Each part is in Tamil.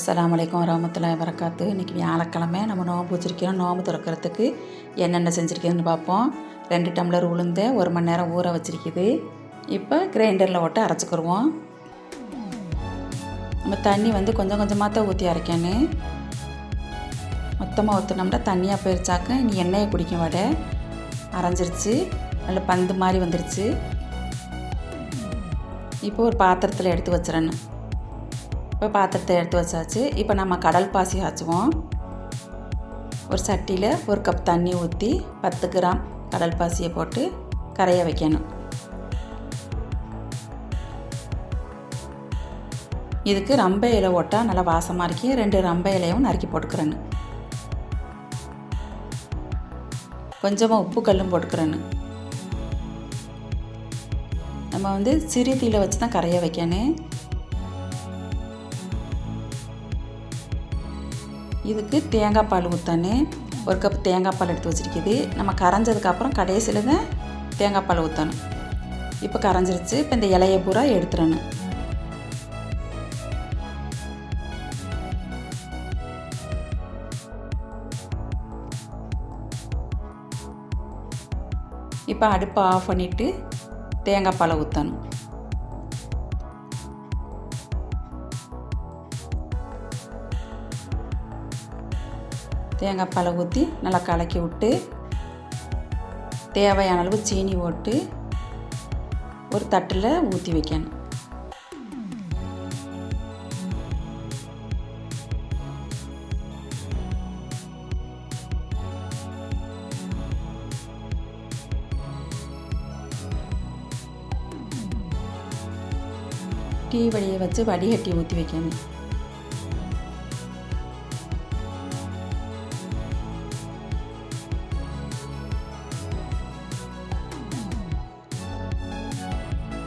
அஸ்ஸலாமு அலைக்கும் வரஹ்மத்துல்லாஹி வபரகாத்து. இன்றைக்கி வியாழக்கிழமை நம்ம நோம்பு வச்சுருக்கோம். நோம்பு திறக்கிறதுக்கு என்னென்ன செஞ்சுருக்கேன்னு பார்ப்போம். 2 டம்ளர் உளுந்து 1 மணி நேரம் ஊற வச்சுருக்குது. இப்போ கிரைண்டரில் போட்டு அரைச்சிக்கிடுவோம். நம்ம தண்ணி கொஞ்சம் கொஞ்சமாக தான் ஊற்றி அரைக்கணும். மொத்தமாக ஊற்றினோம்னா தண்ணியாக போயிடுச்சாக்க இனி எண்ணெயை குடிக்கும் வடை அரைஞ்சிருச்சு. நல்ல பந்து மாதிரி வந்துருச்சு. இப்போ ஒரு பாத்திரத்தில் எடுத்து வச்சிடணும். இப்போ பாத்திரத்தை எடுத்து வச்சாச்சு. இப்போ நம்ம கடல் பாசி காய்ச்சுவோம். ஒரு சட்டியில் 1 கப் தண்ணி ஊற்றி 10 கிராம் கடல் பாசியை போட்டு கரைய வைக்கணும். இதுக்கு ரம்ப இலை ஓட்டால் நல்லா வாசமாக இருக்கு. 2 ரம்ப இலையும் நறுக்கி போட்டுக்கிறேன்னு. கொஞ்சமாக உப்பு கல்லும் போட்டுக்கிறேன்னு. நம்ம சிறு தீயில வச்சு தான் கரைய வைக்கணும். இதுக்கு தேங்காய் பால் ஊற்றணும். 1 கப் தேங்காய் பால் எடுத்து வச்சுருக்குது. நம்ம கரைஞ்சதுக்கப்புறம் கடைசியில் தான் தேங்காய் பால் ஊற்றணும். இப்போ கரைஞ்சிருச்சு. இப்போ இந்த இலையை பூரா எடுத்துடணும். இப்போ அடுப்பை ஆஃப் பண்ணிவிட்டு தேங்காய் பாலை ஊற்றணும். தேங்காய் பாலை ஊற்றி நல்லா கலக்கி விட்டு தேவையான அளவு சீனி போட்டு ஒரு தட்டில் ஊற்றி வைக்கணும். டீ வடியை வச்சு வடிகட்டி ஊற்றி வைக்கணும்.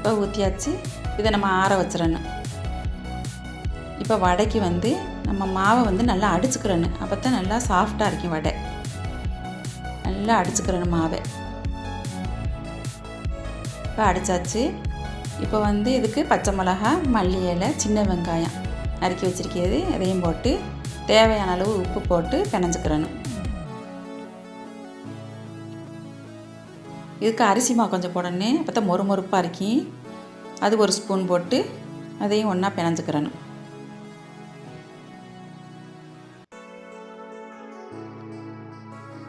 இப்போ ஊற்றியாச்சு. இதை நம்ம ஆற வச்சிடணும். இப்போ வடைக்கு நம்ம மாவை நல்லா அடிச்சுக்கிறணும். அப்போ தான் நல்லா சாஃப்டாக இருக்கும் வடை. நல்லா அடிச்சுக்கிறணும் மாவை. இப்போ அடித்தாச்சு. இப்போ இதுக்கு பச்சை மிளகா, மல்லி இலை, சின்ன வெங்காயம் நறுக்கி வச்சுருக்கிறது அதையும் போட்டு தேவையான அளவு உப்பு போட்டு பிணைஞ்சிக்கிறணும். இதுக்கு அரிசி மாவு கொஞ்சம் போடணும். அப்போ தான் மொறு மொறுப்பாக இருக்கும். அது 1 ஸ்பூன் போட்டு அதையும் ஒன்றா பிணைஞ்சிக்கிறணும்.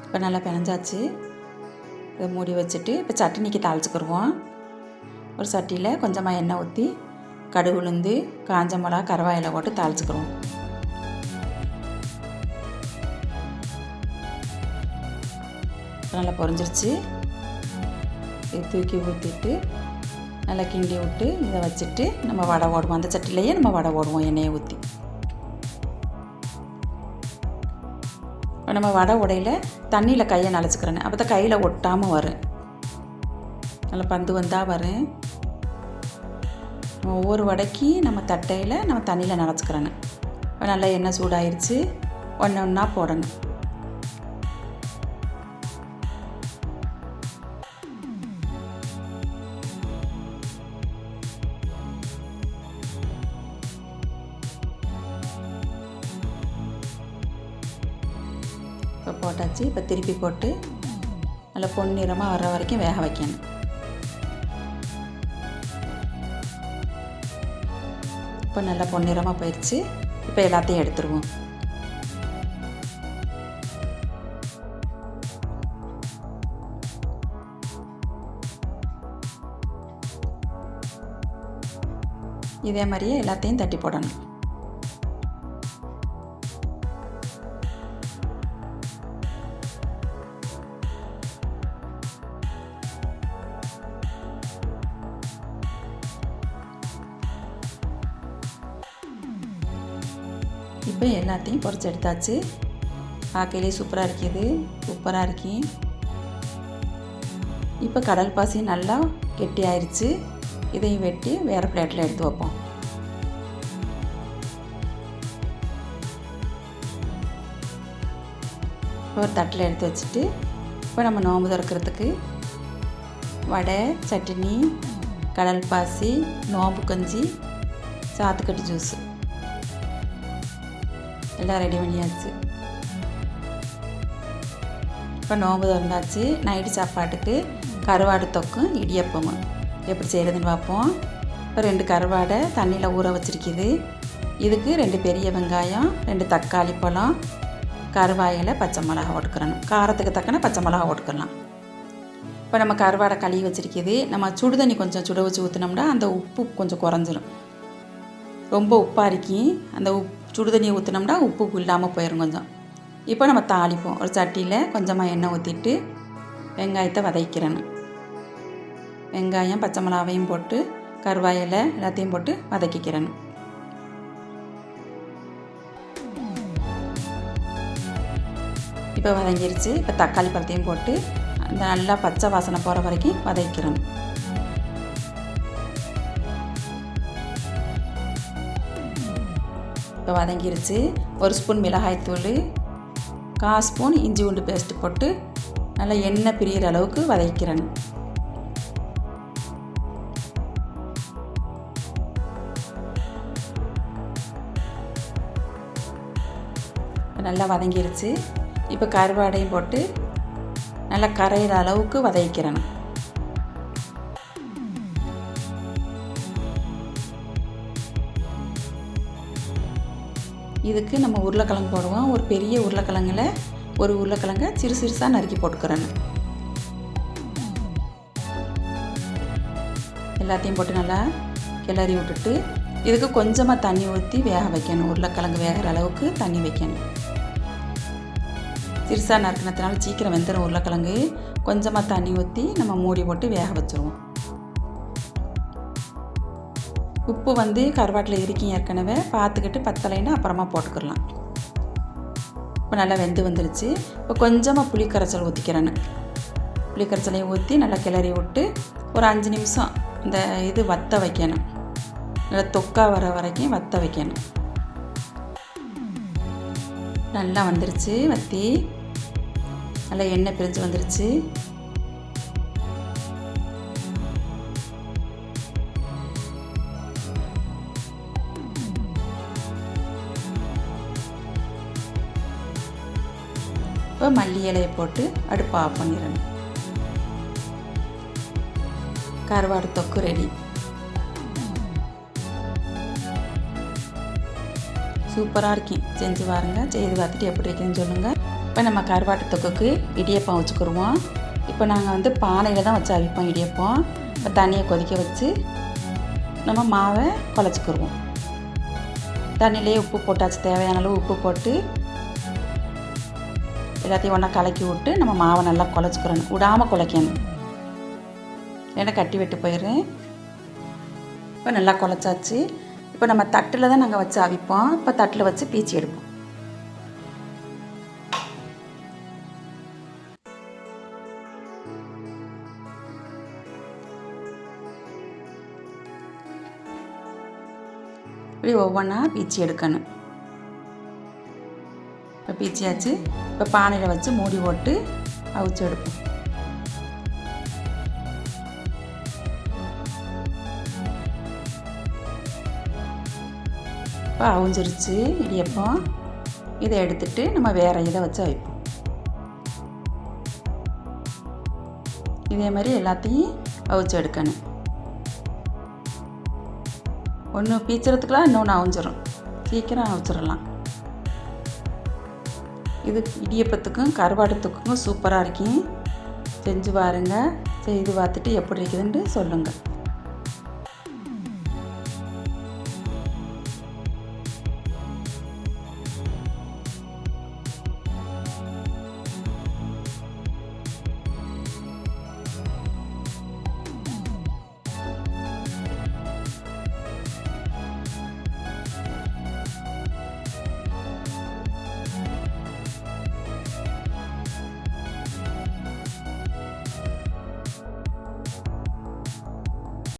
இப்போ நல்லா பிணைஞ்சாச்சு. இதை மூடி வச்சுட்டு இப்போ சட்னிக்கு தாளிச்சுக்கிடுவோம். ஒரு சட்டியில் கொஞ்சமாக எண்ணெய் ஊற்றி கடுகு, உளுந்து, காஞ்ச மிளகா, கருவேப்பிலை போட்டு தாளிச்சுக்கிடுவோம். நல்லா பொரிஞ்சிருச்சு. இது தூக்கி ஊற்றிட்டு நல்லா கிண்டி விட்டு இதை வச்சுட்டு நம்ம வடை ஓடுவோம். அந்த சட்டிலேயே நம்ம வடை ஓடுவோம் எண்ணெயை ஊற்றி. இப்போ நம்ம வடை உடையில் தண்ணியில் கையை நனைச்சிக்கிறேன். அப்போ தான் கையில் ஒட்டாமல் வரும். நல்லா பந்து வந்தால் வரும். ஒவ்வொரு வடைக்கு நம்ம தட்டையில் நம்ம தண்ணியில் நனைச்சிக்கிறேன்னு. இப்போ நல்லா எண்ணெய் சூடாயிருச்சு. ஒன்று ஒன்றா போடணும். இப்போ போட்டாச்சு. இப்போ திருப்பி போட்டு நல்லா பொன்னிறமாக வர்ற வரைக்கும் வேக வைக்கணும். இப்போ நல்லா பொன்னிறமாக போயிடுச்சு. இப்போ எல்லாத்தையும் எடுத்துருவோம். இதே மாதிரியே எல்லாத்தையும் தட்டி போடணும். இப்போ எல்லாத்தையும் பொரிச்சு எடுத்தாச்சு. பார்க்கையிலே சூப்பராக இருக்குது. சூப்பராக இருக்கு. இப்போ கடல் பாசி நல்லா கெட்டி ஆயிடுச்சு. இதையும் வெட்டி வேறு பிளேட்டில் எடுத்து வைப்போம். ஒரு தட்டில் எடுத்து வச்சுட்டு இப்போ நம்ம நோம்பு திறக்கிறதுக்கு வடை, சட்னி, கடல் பாசி, நோம்பு கஞ்சி, சாத்துக்கட்டு ஜூஸு எல்லாம் ரெடி பண்ணியாச்சு. இப்போ நோம்பு திறந்தாச்சு. நைட்டு சாப்பாட்டுக்கு கருவாடு தொக்கும் இடியப்பமும் எப்படி செய்கிறதுன்னு பார்ப்போம். இப்போ 2 கருவாடை தண்ணியில் ஊற வச்சுருக்குது. இதுக்கு 2 பெரிய வெங்காயம், 2 தக்காளி பழம், கருவாயில் பச்சை மிளகா போட்டுக்கிறணும். காரத்துக்கு தக்கன பச்சை மிளகா போட்டுக்கலாம். இப்போ நம்ம கருவாடை கழுவி வச்சுருக்குது. நம்ம சுடு தண்ணி கொஞ்சம் சுட வச்சு ஊற்றினோம்னா அந்த உப்பு கொஞ்சம் குறைஞ்சிரும். ரொம்ப உப்பாக இருக்கி அந்த சுடு தண்ணியை ஊற்றினோம்னா உப்பு இல்லாமல் போயிடும் கொஞ்சம். இப்போ நம்ம தாளிப்போம். ஒரு சட்டியில் கொஞ்சமாக எண்ணெய் ஊற்றிட்டு வெங்காயத்தை வதக்கிறணும். வெங்காயம் பச்சை மிளகாவையும் போட்டு கருவாயில் எல்லாத்தையும் போட்டு வதக்கிக்கிறணும். இப்போ வதங்கிருச்சு. இப்போ தக்காளி பழத்தையும் போட்டு அந்த நல்லா பச்சை வாசனை போகிற வரைக்கும் வதக்கிறணும். இப்போ வதங்கிருச்சு. 1 ஸ்பூன் மிளகாய்த்தூள், 1/4 ஸ்பூன் இஞ்சி பூண்டு பேஸ்ட்டு போட்டு நல்லா எண்ணெய் பிரிகிற அளவுக்கு வதக்கிறணும். நல்லா வதங்கிருச்சு. இப்போ கருவாடையும் போட்டு நல்லா கரையிற அளவுக்கு வதக்கிறணும். இதுக்கு நம்ம உருளைக்கிழங்கு போடுவோம். ஒரு பெரிய உருளைக்கிழங்குல ஒரு உருளைக்கிழங்கை சிறுசாக நறுக்கி போட்டுக்கிறணும். எல்லாத்தையும் போட்டு நல்லா கிளறி விட்டுட்டு இதுக்கு கொஞ்சமாக தண்ணி ஊற்றி வேக வைக்கணும். உருளைக்கிழங்கு வேகிற அளவுக்கு தண்ணி வைக்கணும். சிறுசாக நறுக்கினதுனால சீக்கிரம் வெந்துடும் உருளைக்கிழங்கு. கொஞ்சமாக தண்ணி ஊற்றி நம்ம மூடி போட்டு வேக வச்சுருவோம். உப்பு கருவாட்டில் இருக்கும் ஏற்கனவே, பார்த்துக்கிட்டு பத்தலைன்னா அப்புறமா போட்டுக்கிடலாம். இப்போ நல்லா வெந்து வந்துருச்சு. இப்போ கொஞ்சமாக புளி கரைசல் ஊற்றிக்கிறேன்னு புளி கரைசலையும் ஊற்றி நல்லா கிளறி விட்டு ஒரு 5 நிமிஷம் இந்த வற்ற வைக்கணும். நல்லா தொக்கா வர வரைக்கும் வற்ற வைக்கணும். நல்லா வந்துருச்சு. வற்றி நல்லா எண்ணெய் பிரிஞ்சு வந்துருச்சு. இப்போ மல்லி இலையை போட்டு அடுப்பை ஆஃப் பண்ணிடணும். கருவாடு தொக்கு ரெடி. சூப்பராக இருக்கும். செஞ்சு பாருங்க. செய்து பார்த்துட்டு எப்படி இருக்குன்னு சொல்லுங்கள். இப்போ நம்ம கருவாட்டு தொக்குக்கு இடியப்பம் வச்சுக்கிடுவோம். இப்போ நாங்கள் பானையில் தான் வச்சு அவிப்போம் இடியப்பம். இப்போ தண்ணியை கொதிக்க வச்சு நம்ம மாவை குழச்சிக்கிடுவோம். தண்ணியிலே உப்பு போட்டாச்சு. தேவையான அளவு உப்பு போட்டு எல்லாத்தையும் ஒன்றா கலக்கி விட்டு நம்ம மாவை நல்லா குழச்சிக்கிறணும். விடாமல் குழைக்கணும், ஏன்னா கட்டி விட்டு போயிடுறேன். இப்போ நல்லா குழச்சாச்சு. இப்போ நம்ம தட்டில் தான் நாங்கள் வச்சு அவிப்போம். இப்போ தட்டில் வச்சு பீச்சி எடுப்போம். இப்படி ஒவ்வொன்றா பீச்சி எடுக்கணும். இப்போ பீச்சியாச்சு. இப்போ பானையில் வச்சு மூடி போட்டு அவிச்சு எடுப்போம். இப்போ அவிஞ்சிருச்சு இடியப்பம். இதை எடுத்துட்டு நம்ம வேறு இதை வச்சு அவிப்போம். இதே மாதிரி எல்லாத்தையும் அவிச்சு எடுக்கணும். ஒன்று பீச்சுறதுக்குலாம் இன்னொன்று அவிஞ்சிரும். சீக்கிரம் அவிச்சிடலாம். இது இடியப்பத்துக்கும் கருவாடு தொக்குக்கும் சூப்பராக இருக்கும். செஞ்சு பாருங்கள். செய்து பார்த்துட்டு எப்படி இருக்குதுன்னு சொல்லுங்கள்.